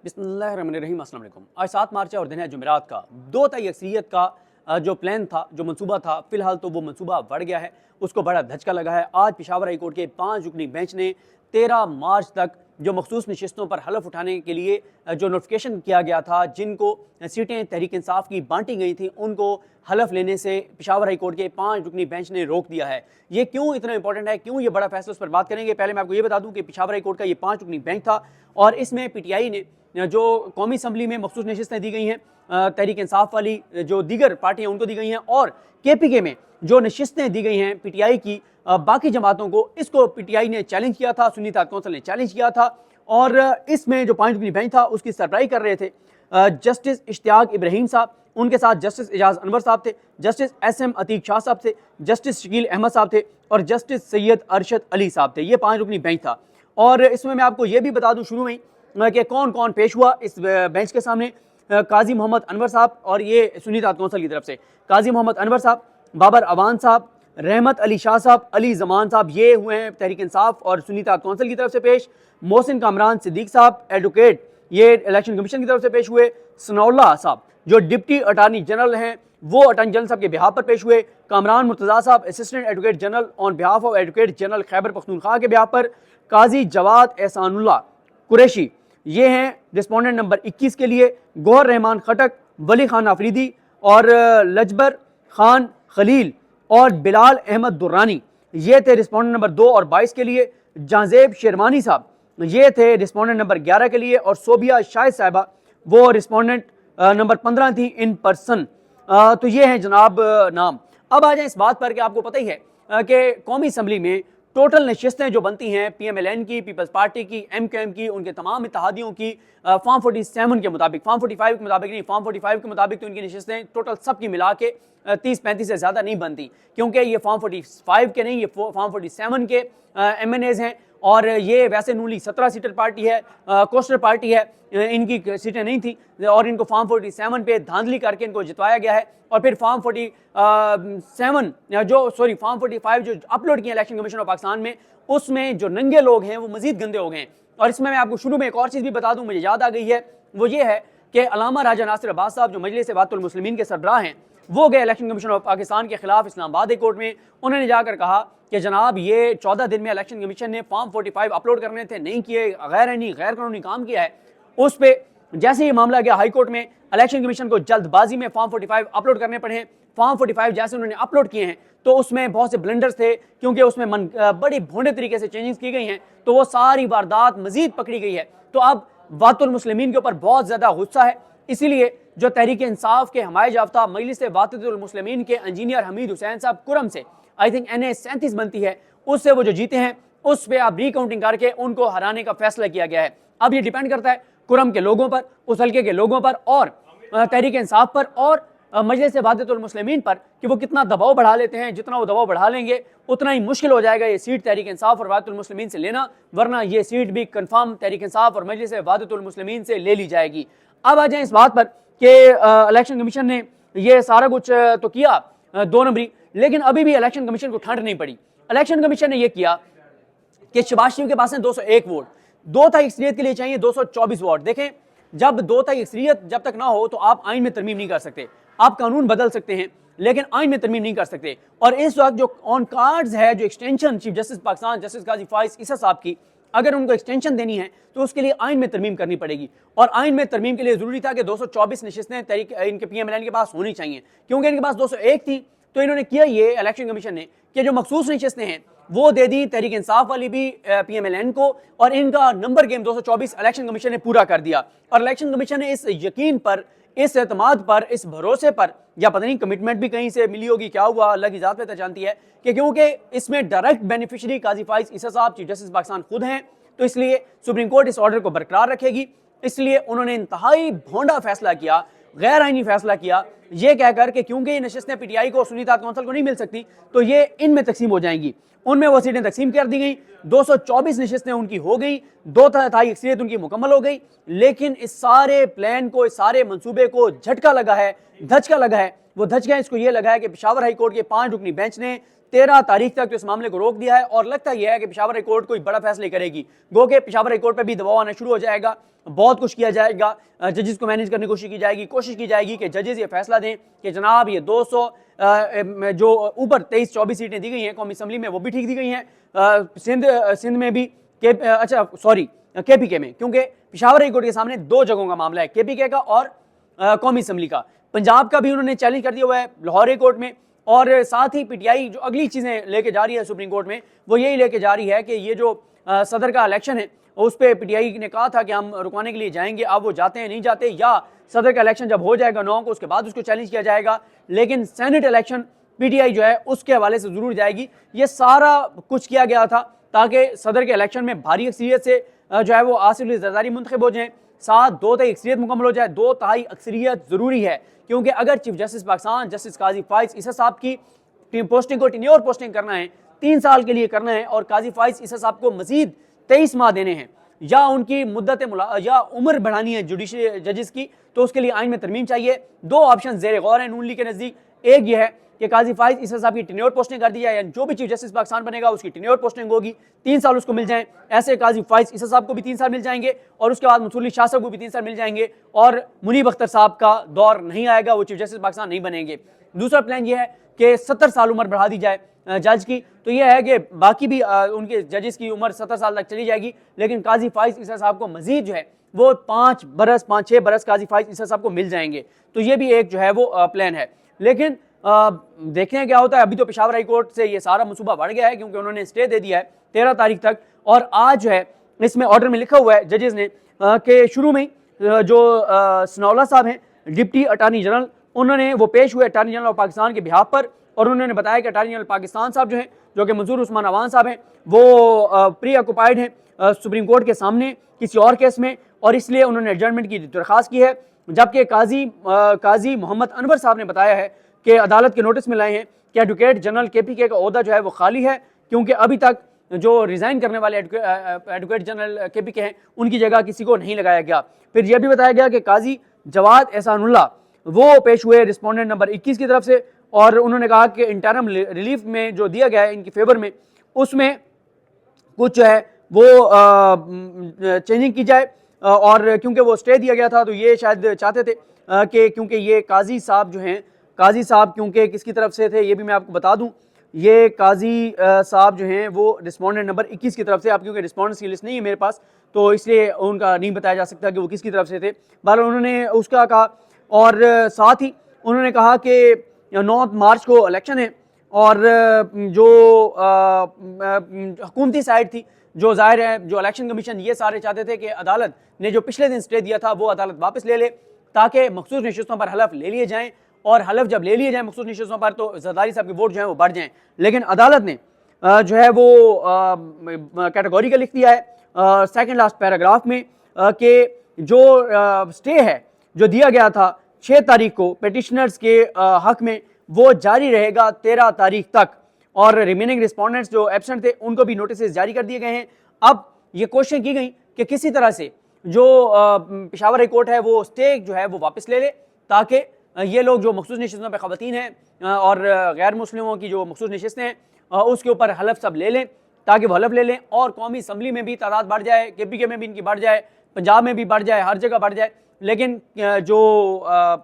बिस्मिल्लाहिर्रहमानिर्रहीम। अस्सलाम वालेकुम। आज 7 मार्च है और दिन है जुमेरात का। 2 ताई अक्सरियत का जो प्लान था, जो मंसूबा था, फिलहाल तो वो मंसूबा बढ़ गया है, उसको बड़ा धचका लगा है। आज पेशावर हाई कोर्ट के 5 रुकनी बेंच ने 13 मार्च तक जो मखसूस नशिस्तों पर हलफ उठाने के लिए जो नोटिफिकेशन किया गया था, जिनको सीटें तहरीक इंसाफ की बांटी गई थी, उनको हलफ लेने से पेशावर हाई कोर्ट के 5 रुकनी बेंच ने रोक दिया है। ये क्यों इतना इंपॉर्टेंट है, क्यों ये बड़ा फैसला, उस पर बात करेंगे। पहले मैं आपको ये बता दूं कि पेशावर हाई कोर्ट का ये 5 रुकनी बेंच था और इसमें पीटीआई ने जो कौमी असम्बली में मखसूस नशिस्तें दी गई हैं, तहरीक इंसाफ वाली जो दीगर पार्टियां उनको दी गई हैं, और केपीके में जो नशिस्तें दी गई हैं पीटीआई की बाकी जमातों को, इसको पीटीआई ने चैलेंज किया था, सुन्नी इत्तेहाद कौंसिल ने चैलेंज किया था। और इसमें जो 5 रुकनी बेंच था उसकी सरबराही कर रहे थे जस्टिस इश्तियाक इब्राहिम साहब, उनके साथ जस्टिस एजाज अनवर साहब थे, जस्टिस SM अतीक शाह साहब थे, जस्टिस शकील अहमद साहब थे और जस्टिस सैयद अरशद अली साहब थे। ये 5 रुकनी बेंच था। और इसमें मैं आपको ये भी बता दूं शुरू में ही कि कौन कौन पेश हुआ इस बेंच के सामने। काजी मोहम्मद अनवर साहब, और ये सुन्नी इत्तेहाद कौंसिल की तरफ से काजी मोहम्मद अनवर साहब, बाबर अवान साहब, रहमत अली शाह साहब, अली जमान साहब, ये हुए हैं तहरीक इंसाफ और सुन्नी इत्तेहाद कौंसिल की तरफ से पेश। मोहसिन कामरान सिद्दीक साहब एडवोकेट, ये इलेक्शन कमीशन की तरफ से पेश हुए। सनाउल्लाह साहब जो डिप्टी अटारनी जनरल हैं, वो अटॉर्नी जनरल साहब के बिहाफ पर पेश हुए। कामरान मुर्तज़ा साहब assistant advocate general on behalf of advocate general Khyber Pakhtunkhwa के बिहाफ पर। काजी जवाद एहसानुल्लाह कुरैशी, ये हैं रिस्पोंडेंट नंबर 21 के लिए। गौहर रहमान खटक, वली खान आफरीदी और लजबर खान खलील और बिलाल अहमद दुर्रानी, ये थे रिस्पोंडेंट नंबर 2 और 22 के लिए। जाजेब शेरवानी साहब, ये थे रिस्पोंडेंट नंबर 11 के लिए। और सोबिया शाहिद साहिबा, वो रिस्पोंडेंट नंबर 15 थी इन पर्सन। तो ये हैं जनाब नाम। अब आ जाए इस बात पर कि आपको पता ही है कि कौमी असम्बली में टोटल नशिस्तें जो बनती हैं PMLN की, पीपल्स पार्टी की, MQM की, उनके तमाम इत्तेहादियों की फॉर्म 47 के मुताबिक, फॉर्म 45 के मुताबिक नहीं, फॉर्म 45 के मुताबिक तो इनकी नशिस्तें टोटल सब की मिला के 30-35 से ज़्यादा नहीं बनती, क्योंकि ये फॉर्म 45 के नहीं, ये फॉर्म 47 के MNAs हैं। और ये वैसे नूली 17 सीटर पार्टी है, कोस्टर पार्टी है, इनकी सीटें नहीं थी और इनको फॉर्म 47 पे धांधली करके इनको जितवाया गया है। और फिर फॉर्म 45 जो अपलोड किए इलेक्शन कमीशन ऑफ पाकिस्तान में, उसमें जो नंगे लोग हैं वो मजीद गंदे हो गए हैं। और इसमें मैं आपको शुरू में एक और चीज़ भी बता दूं, मुझे याद आ गई है, वो ये है कि अल्लामा राजा नासिर अब्बास साहब जो मजलिस वातुल मुस्लिमीन के सरबराह हैं, वो गए इलेक्शन कमीशन ऑफ पाकिस्तान के खिलाफ इस्लामाबाद हाई कोर्ट में। उन्होंने जाकर कहा कि जनाब ये 14 दिन में इलेक्शन कमीशन ने फॉर्म 45 अपलोड करने थे, नहीं किए, गैर कानूनी काम किया है। उस पर जैसे ही मामला गया हाई कोर्ट में, इलेक्शन कमीशन को जल्दबाजी में फॉर्म 45 अपलोड करने पड़े। फॉर्म 45 जैसे उन्होंने अपलोड किए हैं तो उसमें बहुत से ब्लंडर्स थे, क्योंकि उसमें बड़ी भोंडे तरीके से चेंजेस की गई हैं, तो वो सारी वारदात मजीद पकड़ी गई है। तो अब वातुल मुस्लिमीन के ऊपर बहुत ज़्यादा गुस्सा है, इसीलिए जो तहरीक इंसाफ के हमायत याफ्ता मजलिस वातुल मुस्लिमीन के इंजीनियर हमीद हुसैन साहब कुरम से, आई थिंक NA 37 बनती है, उससे वो जो जीते हैं उस पर आप रिकाउंटिंग करके उनको हराने का फैसला किया गया है। अब ये डिपेंड करता है कुरम के लोगों पर, उस हल्के के लोगों पर और तहरीक इंसाफ पर और मजलिस वातुल मुस्लिमीन पर कि वो कितना दबाव बढ़ा लेते हैं। जितना वो दबाव बढ़ा लेंगे उतना ही मुश्किल हो जाएगा ये सीट तहरीक इंसाफ और वातुल मुस्लिमीन से लेना, वरना ये सीट भी कंफर्म तहरीक इंसाफ और मजलिस वातुल मुस्लिमीन से ले ली जाएगी। अब आ जाए इस बात पर कि इलेक्शन कमीशन ने ये सारा कुछ तो किया 2 नंबरी, लेकिन अभी भी इलेक्शन कमीशन को ठंड नहीं पड़ी। इलेक्शन कमीशन ने यह किया कि शहबाज शरीफ के पास है 201 वोट, 2 ताई अक्सरियत के लिए चाहिए 224 वोट। देखें, जब 2 ताई अक्सरियत जब तक ना हो तो आप आइन में तरमीम नहीं कर सकते। आप कानून बदल सकते हैं लेकिन आइन में तरमीम नहीं कर सकते। और इस वक्त जो ऑन कार्ड्स है, जो extension chief justice Pakistan justice Qazi Faez Isa साहब की, अगर उनको एक्सटेंशन देनी है तो उसके लिए आइन में तरमीम करनी पड़ेगी। और आइन में तरमीम के लिए जरूरी था कि 224 नशिस्तें तहरीक इनके PMLN के पास होनी चाहिए, क्योंकि इनके पास 201 थी। तो इन्होंने किया ये इलेक्शन कमीशन ने कि जो मखसूस नशिस्तें हैं वो दे दी तहरीक इंसाफ वाली भी PMLN को, और इनका नंबर गेम 224 इलेक्शन कमीशन ने पूरा कर दिया। और इलेक्शन कमीशन ने इस यकीन पर, इस एतमाद पर, इस भरोसे पर, या पता नहीं कमिटमेंट भी कहीं से मिली होगी, क्या हुआ अल्लाह की ज़ात बेहतर जानती है, कि क्योंकि इसमें डायरेक्ट बेनिफिशियरी काजी फाइज ईसा साहब चीफ जस्टिस पाकिस्तान खुद हैं, तो इसलिए सुप्रीम कोर्ट इस ऑर्डर को बरकरार रखेगी। इसलिए उन्होंने इंतहाई भोंडा फैसला किया, गैर आइनी फैसला किया, ये कहकर कि क्योंकि ये नशिस्तें पीटीआई को, सुन्नी इत्तेहाद कौंसिल को नहीं मिल सकती, तो ये इनमें तकसीम हो जाएंगी। उनमें वो सीटें तकसीम कर दी गई, 224 नशिस्तें उनकी हो गई, 2 ताई अक्सरियत उनकी मुकम्मल हो गई। लेकिन इस सारे प्लान को, इस सारे मंसूबे को झटका लगा है, धचका लगा है। वो धचका इसको ये लगा है कि पेशावर हाई कोर्ट के 5 रुकनी बेंच ने 13 तारीख तक तो इस मामले को रोक दिया है और लगता यह है कि पेशावर हाई कोर्ट कोई बड़ा फैसला करेगी। गो के पेशावर हाई कोर्ट पर भी दबाव आना शुरू हो जाएगा, बहुत कुछ किया जाएगा, जजेस को मैनेज करने की कोशिश की जाएगी कि जजेस ये फैसला दें कि जनाब ये 200 जो ऊपर 23-24 सीटें दी गई हैं कौमी असम्बली में वो भी ठीक दी गई हैं, सिंध में भी केपीके में, क्योंकि पेशावर हाई कोर्ट के सामने दो जगहों का मामला है, केपीके का और कौमी असम्बली का। पंजाब का भी उन्होंने चैलेंज कर दिया हुआ है लाहौर हाई कोर्ट में, और साथ ही पीटीआई जो अगली चीज़ें लेके जा रही है सुप्रीम कोर्ट में वो यही लेके जा रही है कि ये जो सदर का इलेक्शन है उस पर पीटीआई ने कहा था कि हम रुकवाने के लिए जाएंगे, अब वो जाते हैं नहीं जाते, या सदर का इलेक्शन जब हो जाएगा 9 को उसके बाद उसको चैलेंज किया जाएगा, लेकिन सेनेट इलेक्शन पीटीआई जो है उसके हवाले से जरूर जाएगी। ये सारा कुछ किया गया था ताकि सदर के इलेक्शन में भारी अक्सरियत से जो है वो आसिफ अली जरदारी मुंतखब हो जाएं, साथ 2/3 अक्सरियत मुकम्मल हो जाए। 2/3 अक्सरियत जरूरी है, क्योंकि अगर chief justice Pakistan justice Qazi Faez Isa साहब की पोस्टिंग को टेन्योर पोस्टिंग करना है, 3 साल के लिए करना है, और काजी फाइज ईसा साहब को मजीद 23 माह देने हैं, या उनकी मुद्दत या उम्र बढ़ानी है जुडिशरी जजेस की, तो उसके लिए आइन में तरमीम चाहिए। 2 ऑप्शन ज़ेर गौर है नून लीग के नज़दीक। एक ये है कि काजी फाइज ईसा साहब की टेन्योर पोस्टिंग कर दी जाए, यानी जो भी चीफ जस्टिस पाकिस्तान बनेगा उसकी टेन्योर पोस्टिंग होगी, 3 साल उसको मिल जाएं। ऐसे काजी फाइज ईसा साहब को भी 3 साल मिल जाएंगे, और उसके बाद मंसूर अली शाह साहब को भी 3 साल मिल जाएंगे, और मुनीब अख्तर साहब का दौर नहीं आएगा, वो चीफ जस्टिस पाकिस्तान नहीं बनेंगे। दूसरा प्लान ये है कि 70 साल उम्र बढ़ा दी जाए जज की, तो यह है कि बाकी भी उनके जजेस की उम्र 70 साल तक चली जाएगी, लेकिन काजी फाइज ईसा साहब को मजीद जो है वो 5-6 बरस काजी फाइज ईसा साहब को मिल जाएंगे। तो ये भी एक जो है वो प्लान है। लेकिन देखते हैं क्या होता है। अभी तो पेशावर हाई कोर्ट से ये सारा मनसूबा बढ़ गया है, क्योंकि उन्होंने स्टे दे दिया है 13 तारीख तक, और आज जो है इसमें ऑर्डर में लिखा हुआ है जजेस ने कि शुरू में जो सनाउल्लाह साहब हैं डिप्टी अटार्नी जनरल, उन्होंने वो पेश हुए अटार्नी जनरल ऑफ पाकिस्तान के बिहाफ पर, और उन्होंने बताया कि अटार्नी जनरल पाकिस्तान साहब जो हैं, जो कि मंजूर उस्मान अवान साहब हैं, वो प्री ऑक्युपाइड हैं सुप्रीम कोर्ट के सामने किसी और केस में, और इसलिए उन्होंने एडजर्नमेंट की दरख्वास्त की है। जबकि काजी मोहम्मद अनवर साहब ने बताया है कि अदालत के नोटिस में लाए हैं कि एडवोकेट जनरल केपीके का ओहदा जो है वो खाली है, क्योंकि अभी तक जो रिज़ाइन करने वाले एडवोकेट जनरल केपीके हैं उनकी जगह किसी को नहीं लगाया गया। फिर यह भी बताया गया कि काजी जवाद एहसानुल्लाह वो पेश हुए रिस्पोंडेंट नंबर 21 की तरफ से, और उन्होंने कहा कि इंटरम रिलीफ में जो दिया गया है इनकी फेवर में, उसमें कुछ जो है वो चेंजिंग की जाए, और क्योंकि वो स्टे दिया गया था तो ये शायद चाहते थे कि क्योंकि ये काजी साहब जो हैं, काजी साहब क्योंकि किसकी तरफ से थे ये भी मैं आपको बता दूं, ये काजी साहब जो हैं वो रिस्पोंडेंट नंबर 21 की तरफ से, आप क्योंकि रिस्पोंडेंट्स की लिस्ट नहीं है मेरे पास तो इसलिए उनका नहीं बताया जा सकता कि वो किसकी तरफ से थे। बहरहाल उन्होंने उसका कहा, और साथ ही उन्होंने कहा कि 9 मार्च को इलेक्शन है, और जो हुकूमती साइड थी, जो जाहिर है जो इलेक्शन कमीशन, ये सारे चाहते थे कि अदालत ने जो पिछले दिन स्टे दिया था वो अदालत वापस ले ले, ताकि मखसूस नशिस्तों पर हलफ ले लिए जाएँ, और हलफ जब ले लिए जाएँ मखसूस नशिस्तों पर तो जरदारी साहब के वोट जो है वो बढ़ जाएँ। लेकिन अदालत ने जो है वो कैटेगोरी का लिख दिया है सेकंड लास्ट पैराग्राफ में कि जो स्टे है जो दिया गया था 6 तारीख को पेटिशनर्स के हक में, वो जारी रहेगा 13 तारीख तक, और रिमेनिंग रिस्पोंडेंट्स जो एब्सेंट थे उनको भी नोटिस जारी कर दिए गए हैं। अब ये कोशिश की गई कि किसी तरह से जो पेशावर हाई कोर्ट है वो स्टे जो है वो वापस ले ले, ताकि ये लोग जो मखसूस नशिस्तों पर ख़वातीन हैं और गैर मुस्लिमों की जो मखसूस नशिस्तें हैं उसके ऊपर हलफ सब ले लें, ताकि वो हलफ ले लें, और कौमी असम्बली में भी तादाद बढ़ जाए, केपीके में भी इनकी बढ़ जाए, पंजाब में भी बढ़ जाए, हर जगह बढ़ जाए। लेकिन जो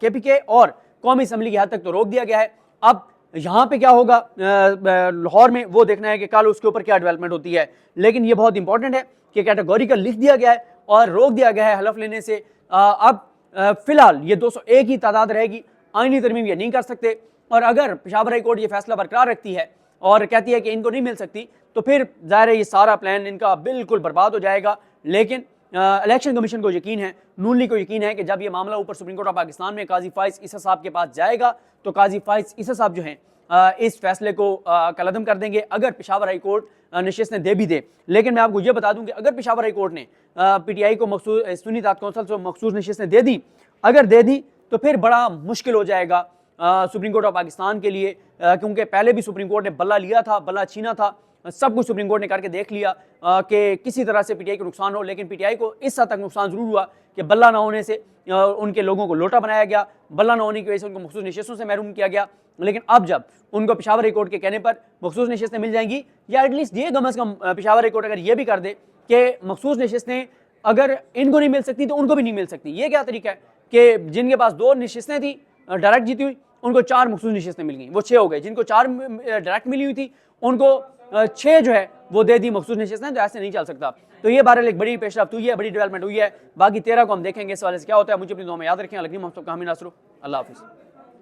केपीके और कौमी असम्बली की हद तक तो रोक दिया गया है। अब यहाँ पे क्या होगा लाहौर में वो देखना है कि कल उसके ऊपर क्या डेवलपमेंट होती है। लेकिन ये बहुत इंपॉर्टेंट है कि कैटेगोरिकल लिख दिया गया है और रोक दिया गया है हलफ लेने से। अब फिलहाल ये 201 ही तादाद रहेगी, आईनी तरमीम ये नहीं कर सकते, और अगर पेशावर हाई कोर्ट ये फैसला बरकरार रखती है और कहती है कि इनको नहीं मिल सकती, तो फिर ज़ाहिर है ये सारा प्लान इनका बिल्कुल बर्बाद हो जाएगा। लेकिन इलेक्शन कमीशन को यकीन है, नून लीग को यकीन है कि जब ये मामला ऊपर सुप्रीम कोर्ट ऑफ पाकिस्तान में काजी फाइज ईसा साहब के पास जाएगा तो काजी फाइज ईसा साहब जो हैं इस फैसले को कलअदम कर देंगे, अगर पेशावर हाई कोर्ट नशिस्तें दे भी दे। लेकिन मैं आपको ये बता दूं कि अगर पेशावर हाई कोर्ट ने पीटीआई को मखसूस सुन्नी तात कौंसल से मखसूस नशिस्तें दे दी, अगर दे दी तो फिर बड़ा मुश्किल हो जाएगा सुप्रीम कोर्ट ऑफ पाकिस्तान के लिए, क्योंकि पहले भी सुप्रीम कोर्ट ने बल्ला लिया था, बल्ला छीना था सब कुछ सुप्रीम कोर्ट ने करके देख लिया कि किसी तरह से पीटीआई को नुकसान हो, लेकिन पीटीआई को इस हद तक नुकसान जरूर हुआ कि बल्ला ना होने से उनके लोगों को लोटा बनाया गया, बल्ला ना होने की वजह से उनको मखसूस नशिस्तों से महरूम किया गया। लेकिन अब जब उनको पेशावर हाई कोर्ट के कहने पर मखसूस नशिस्तें मिल जाएंगी, या एटलीस्ट ये कम अज़ कम पेशावर हाई कोर्ट अगर ये भी कर दे कि मखसूस नशिस्तें अगर इनको नहीं मिल सकती तो उनको भी नहीं मिल सकती। ये क्या तरीका है कि जिनके पास 2 नशिस्तें थी डायरेक्ट जीती हुई, उनको 4 मखसूस नशिस्तें मिल गई, वो 6 हो गए। जिनको 4 डायरेक्ट मिली हुई थी उनको 6 जो है वो दे दी मखसूस नशिस्तें। तो ऐसे नहीं चल सकता। तो ये बहरहाल एक बड़ी पेशरफ्त हुई है, बड़ी डेवलपमेंट हुई है। बाकी 13 को हम देखेंगे इस वाले से क्या होता है। मुझे अपनी दुआ में याद रखें। अलग हम सबका हामी नासरू। अल्लाह हाफिज़।